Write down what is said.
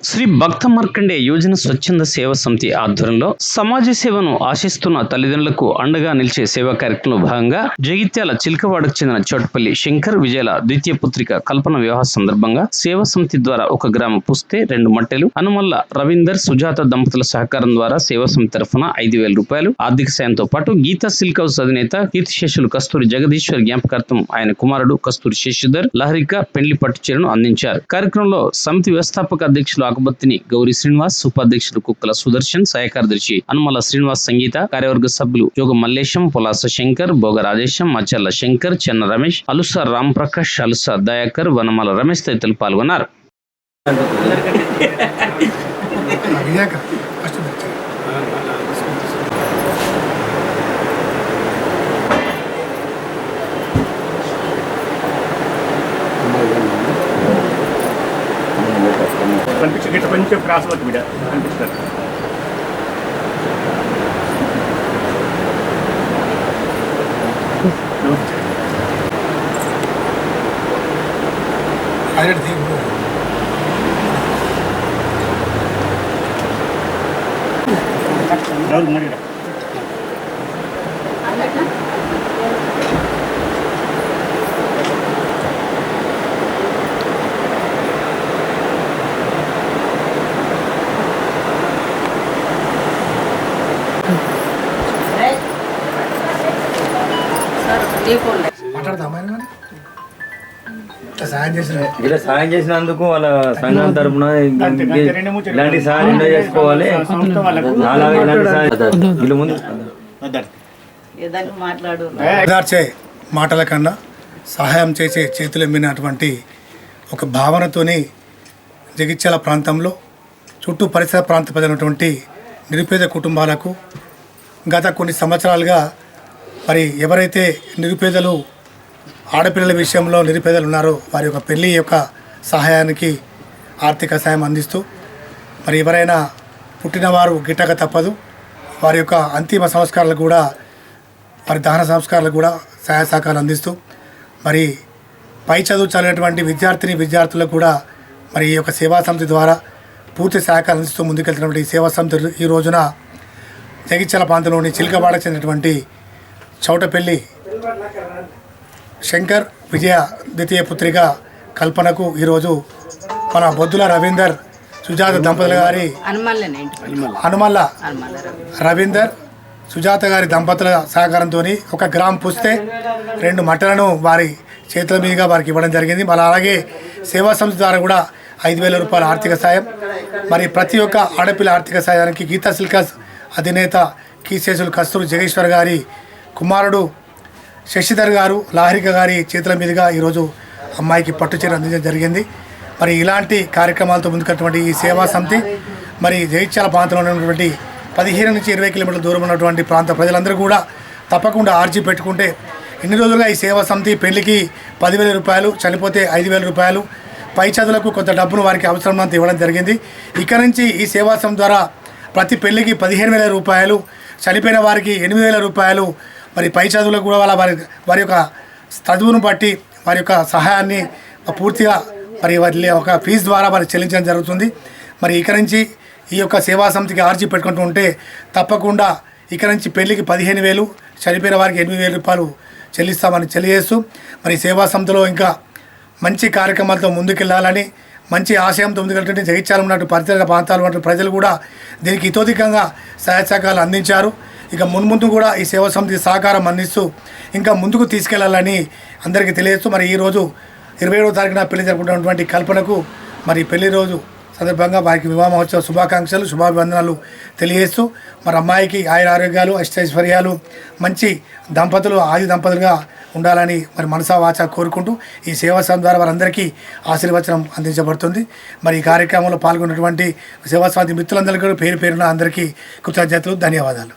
శ్రీ భక్త మార్కండే యోజన స్వచ్ఛంద సేవా సమితి ఆధ్వర్యంలో సమాజ సేవను ఆశిస్తున్న తల్లిదండ్రులకు అండగా నిలిచే సేవా కార్యక్రమంలో భాగంగా జగిత్యాల చిలకవాడకు చెందిన చోటపల్లి శంకర్ విజయల ద్వితీయ పుత్రిక కల్పన వివాహ సందర్భంగా సేవా సమితి ద్వారా ఒక గ్రామ పుస్తే 2 మట్టెలు అనుమల్ల రవీందర్ సుజాత దంపతుల సహకారం ద్వారా సేవా సమితి తరఫున 5,000 రూపాయలు ఆర్థిక సాయంతో పాటు గీతా సిల్క్ హౌస్ అధినేత కీర్తిశేషులు కస్తూరి జగదీశ్వర్ జ్ఞాపకార్థం ఆయన కుమారుడు కస్తూరి శశిధర్ లహరిక పెండ్లి పట్టుచీరను అందించారు. కార్యక్రమంలో సమితి వ్యవస్థాపక అధ్యక్షులు ఆకుబత్తిని గౌరీ శ్రీనివాస్, ఉపాధ్యక్షులు కుక్కల సుదర్శన్, సహాయ కార్యదర్శి అనుమల శ్రీనివాస్ సంగీత, కార్యవర్గ సభ్యులు జోగ మల్లేశం, పొలాస శంకర్, భోగ రాజేశం, మచ్చల్ల శంకర్, చెన్న రమేష్, అలుస రామ్ ప్రకాష్, అలుస దయాకర్, వనమల రమేష్ తదితరులు పాల్గొన్నారు. కనిపించే కొంచెం క్రాస్ వర్క్ బిడ్డ కనిపిస్తారు. ఇలా సాయం చేసినందుకు వాళ్ళ సంఘం తరఫున ఇలాంటి సాయం చేసుకోవాలి. మాటల కన్నా సహాయం చేసే చేతులు ఎమ్మినటువంటి ఒక భావనతోని జగిత్యాల ప్రాంతంలో చుట్టూ పరిసర ప్రాంత ప్రజలైనటువంటి నిరుపేద కుటుంబాలకు గత కొన్ని సంవత్సరాలుగా మరి ఎవరైతే నిరుపేదలు ఆడపిల్లల విషయంలో నిరుపేదలు ఉన్నారో వారి యొక్క పెళ్లి యొక్క సహాయానికి ఆర్థిక సాయం అందిస్తూ మరి ఎవరైనా పుట్టినవారు గిట్టక తప్పదు వారి యొక్క అంతిమ సంస్కారాలు కూడా వారి దహన సంస్కారాలు కూడా సహాయ సహకారాలు అందిస్తూ మరి పై చదువు చదివినటువంటి విద్యార్థులకు కూడా మరి ఈ యొక్క సేవా సమితి ద్వారా పూర్తి సహకారం అందిస్తూ ముందుకెళ్తున్నటువంటి ఈ సేవా సమితి ఈ రోజున జగిత్యాల ప్రాంతంలోని చిలకవాడకు చెందినటువంటి చౌటపల్లి శంకర్ విజయ ద్వితీయ పుత్రిక కల్పనకు ఈరోజు మన బొద్దుల రవీందర్ సుజాత దంపతుల గారి అనుమల్ల రవీందర్ సుజాత గారి దంపతుల సహకారంతో ఒక గ్రామ్ పుస్తే 2 మట్టలను వారి చేతుల మీదుగా వారికి ఇవ్వడం జరిగింది. మళ్ళీ అలాగే సేవా సంస్థ ద్వారా కూడా 5,000 రూపాయల ఆర్థిక సాయం. మరి ప్రతి ఒక్క ఆడపిల్ల ఆర్థిక సాయానికి గీతా సిల్కస్ అధినేత కీర్తిశేషులు కస్తూరి జగదీశ్వర్ గారి కుమారుడు శశిధర్ గారు లహరిక గారి చేతుల మీదుగా ఈరోజు అమ్మాయికి పట్టుచీర అందించడం జరిగింది. మరి ఇలాంటి కార్యక్రమాలతో ముందుకున్నటువంటి ఈ సేవా సమితి మరి జగిత్యాల ప్రాంతంలో ఉన్నటువంటి 15 నుంచి 20 కిలోమీటర్ల దూరం ఉన్నటువంటి ప్రాంత ప్రజలందరూ కూడా తప్పకుండా ఆర్జీ పెట్టుకుంటే ఇన్ని రోజులుగా ఈ సేవా సమితి పెళ్లికి 10,000 రూపాయలు, చనిపోతే 5,000 రూపాయలు, పై చదువులకు కొంత డబ్బును వారికి అవసరమంత ఇవ్వడం జరిగింది. ఇక నుంచి ఈ సేవా సమితి ద్వారా ప్రతి పెళ్లికి 15,000 రూపాయలు, చనిపోయిన వారికి 8,000 రూపాయలు, మరి పై చదువులకు కూడా వారి యొక్క చదువును బట్టి వారి యొక్క సహాయాన్ని పూర్తిగా మరి వారి ఒక ఫీజు ద్వారా వారికి చెల్లించడం జరుగుతుంది. మరి ఇక నుంచి ఈ యొక్క సేవా సమితికి ఆర్జీ పెట్టుకుంటూ ఉంటే తప్పకుండా ఇక నుంచి పెళ్లికి 15,000, చనిపోయిన వారికి 8,000 రూపాయలు చెల్లిస్తామని తెలియజేస్తూ మరి సేవా సమితిలో ఇంకా మంచి కార్యక్రమాలతో ముందుకెళ్లాలని మంచి ఆశయంతో ముందుకెళ్తుంటే జగిత్యాల ఉన్నట్టు పరిసర ప్రాంతాలు ఉన్నట్టు ప్రజలు కూడా దీనికి ఇతోధికంగా సహాయ సహకారాలు అందించారు. ఇక మున్ముందు కూడా ఈ సేవా సమితి సహకారం అందిస్తూ ఇంకా ముందుకు తీసుకెళ్లాలని అందరికీ తెలియజేస్తూ మరి ఈరోజు 27వ తారీఖున పెళ్లి జరుపుకున్నటువంటి కల్పనకు మరి పెళ్లి రోజు సందర్భంగా వారికి వివాహ మహోత్సవ శుభాకాంక్షలు శుభాభివందనాలు తెలియజేస్తూ మరి అమ్మాయికి ఆయురారోగ్యాలు అష్టైశ్వర్యాలు మంచి ఆది దంపతులుగా ఉండాలని మరి మనసా వాచ కోరుకుంటూ ఈ సేవా సమితి ద్వారా వారందరికీ ఆశీర్వచనం అందించబడుతుంది. మరి ఈ కార్యక్రమంలో పాల్గొన్నటువంటి సేవా సమితి మిత్రులందరికీ పేరు పేరున అందరికీ కృతజ్ఞతలు, ధన్యవాదాలు.